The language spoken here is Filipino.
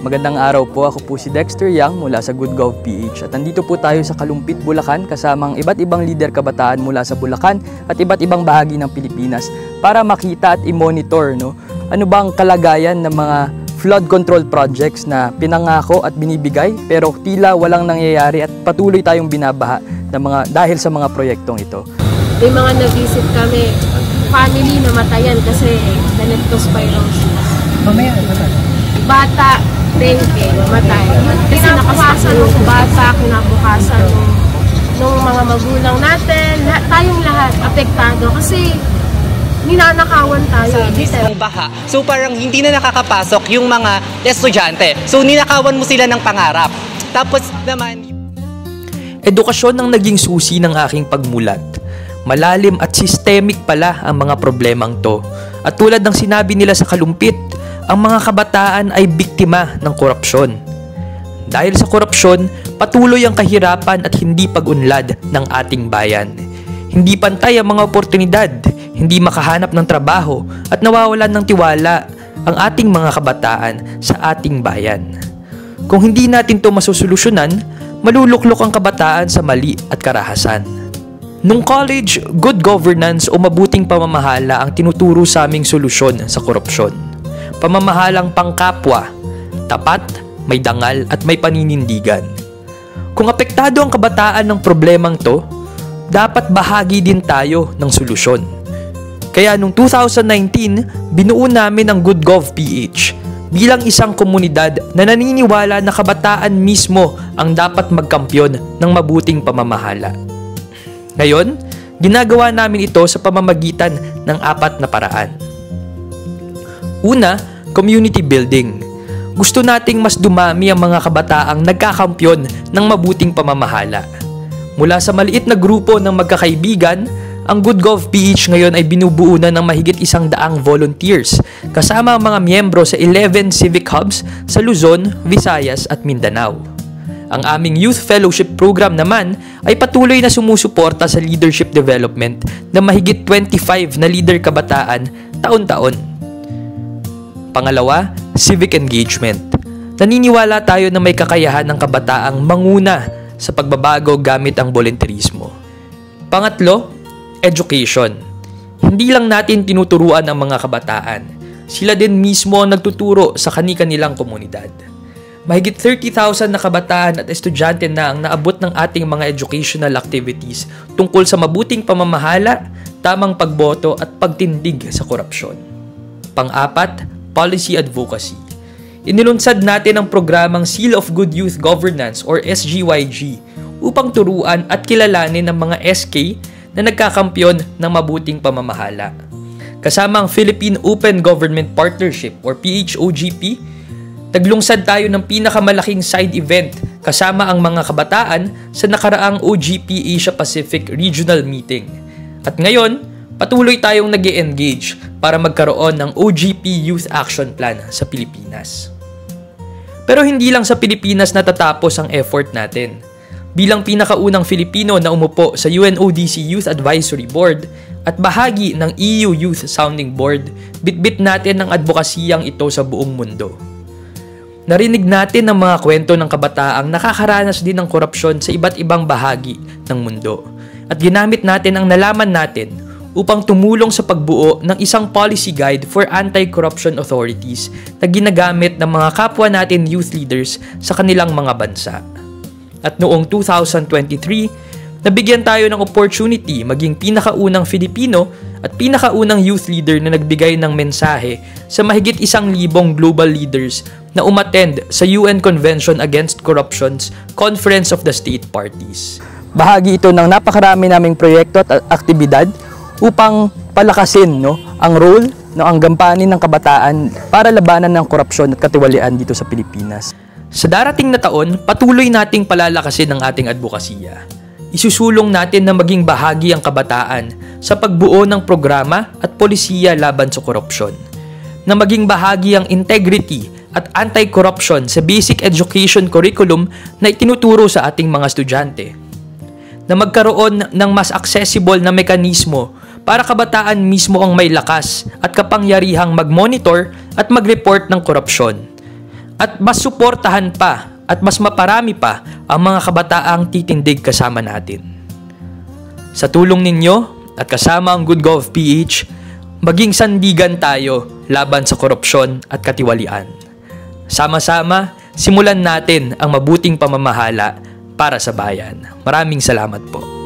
Magandang araw po, ako po si Dexter Yang mula sa GoodGov PH at nandito po tayo sa Kalumpit, Bulacan kasamang iba't ibang lider kabataan mula sa Bulacan at iba't ibang bahagi ng Pilipinas para makita at i-monitor ano bang kalagayan ng mga flood control projects na pinangako at binibigay pero tila walang nangyayari at patuloy tayong binabaha dahil sa mga proyektong ito. May mga na-visit kami, family namatayan kasi leptospirosis. Mamaya, Bata, dengue, matay. Kasi nakabukasan ng bata, kinabukasan ng mga magulang natin, tayong lahat apektado kasi ninanakawan tayo. Sa baha. So parang hindi na nakakapasok yung mga estudyante. So ninakawan mo sila ng pangarap. Tapos naman... Edukasyon ang naging susi ng aking pagmulat. Malalim at systemic pala ang mga problemang to. At tulad ng sinabi nila sa Kalumpit, ang mga kabataan ay biktima ng korupsyon. Dahil sa korupsyon, patuloy ang kahirapan at hindi pag-unlad ng ating bayan. Hindi pantay ang mga oportunidad, hindi makahanap ng trabaho at nawawalan ng tiwala ang ating mga kabataan sa ating bayan. Kung hindi natin ito masusolusyonan, maluluklok ang kabataan sa mali at karahasan. Nung college, good governance o mabuting pamamahala ang tinuturo sa aming solusyon sa korupsyon. Pamamahalang pangkapwa, tapat, may dangal at may paninindigan. Kung apektado ang kabataan ng problemang to, dapat bahagi din tayo ng solusyon. Kaya noong 2019, binuo namin ang GoodGov PH bilang isang komunidad na naniniwala na kabataan mismo ang dapat magkampiyon ng mabuting pamamahala. Ngayon, ginagawa namin ito sa pamamagitan ng 4 na paraan. Una, community building. Gusto nating mas dumami ang mga kabataang nagkakampyon ng mabuting pamamahala. Mula sa maliit na grupo ng magkakaibigan, ang GoodGov PH ngayon ay binubuo na ng mahigit 100 volunteers kasama ang mga miyembro sa 11 civic hubs sa Luzon, Visayas at Mindanao. Ang aming Youth Fellowship Program naman ay patuloy na sumusuporta sa leadership development na mahigit 25 na leader kabataan taon-taon. Pangalawa, civic engagement. Naniniwala tayo na may kakayahan ng kabataang manguna sa pagbabago gamit ang volunteerismo. Pangatlo, education. Hindi lang natin tinuturuan ang mga kabataan. Sila din mismo ang nagtuturo sa kani-kanilang komunidad. Mahigit 30,000 na kabataan at estudyante na ang naabot ng ating mga educational activities tungkol sa mabuting pamamahala, tamang pagboto at pagtindig sa korupsyon. Pang-apat, policy advocacy. Inilunsad natin ang programang Seal of Good Youth Governance or SGYG upang turuan at kilalanin ang mga SK na nagkakampyon ng mabuting pamamahala. Kasama ang Philippine Open Government Partnership or PHOGP, naglungsad tayo ng pinakamalaking side event kasama ang mga kabataan sa nakaraang OGP Asia Pacific Regional Meeting. At ngayon, patuloy tayong nag-e-engage para magkaroon ng OGP Youth Action Plan sa Pilipinas. Pero hindi lang sa Pilipinas natatapos ang effort natin. Bilang pinakaunang Filipino na umupo sa UNODC Youth Advisory Board at bahagi ng EU Youth Sounding Board, bitbit natin ang advokasiyang ito sa buong mundo. Narinig natin ang mga kwento ng kabataang nakakaranas din ng korupsyon sa iba't ibang bahagi ng mundo. At ginamit natin ang nalaman natin upang tumulong sa pagbuo ng isang policy guide for anti-corruption authorities na ginagamit ng mga kapwa natin youth leaders sa kanilang mga bansa. At noong 2023, nabigyan tayo ng opportunity maging pinakaunang Filipino at pinakaunang youth leader na nagbigay ng mensahe sa mahigit 1,000 global leaders na umattend sa UN Convention Against Corruption's Conference of the State Parties. Bahagi ito ng napakarami naming proyekto at aktibidad upang palakasin ang role, ang gampanin ng kabataan para labanan ng korupsyon at katiwalian dito sa Pilipinas. Sa darating na taon, patuloy nating palalakasin ang ating advokasya. Isusulong natin na maging bahagi ang kabataan sa pagbuo ng programa at polisiya laban sa korupsyon. Na maging bahagi ang integrity at anti-corruption sa basic education curriculum na itinuturo sa ating mga estudyante. Na magkaroon ng mas accessible na mekanismo para kabataan mismo ang may lakas at kapangyarihang mag-monitor at mag-report ng korupsyon. at mas suportahan pa at mas maparami pa ang mga kabataang titindig kasama natin. Sa tulong ninyo at kasama ang Good Gov PH, maging sandigan tayo laban sa korupsyon at katiwalian. Sama-sama, simulan natin ang mabuting pamamahala para sa bayan. Maraming salamat po.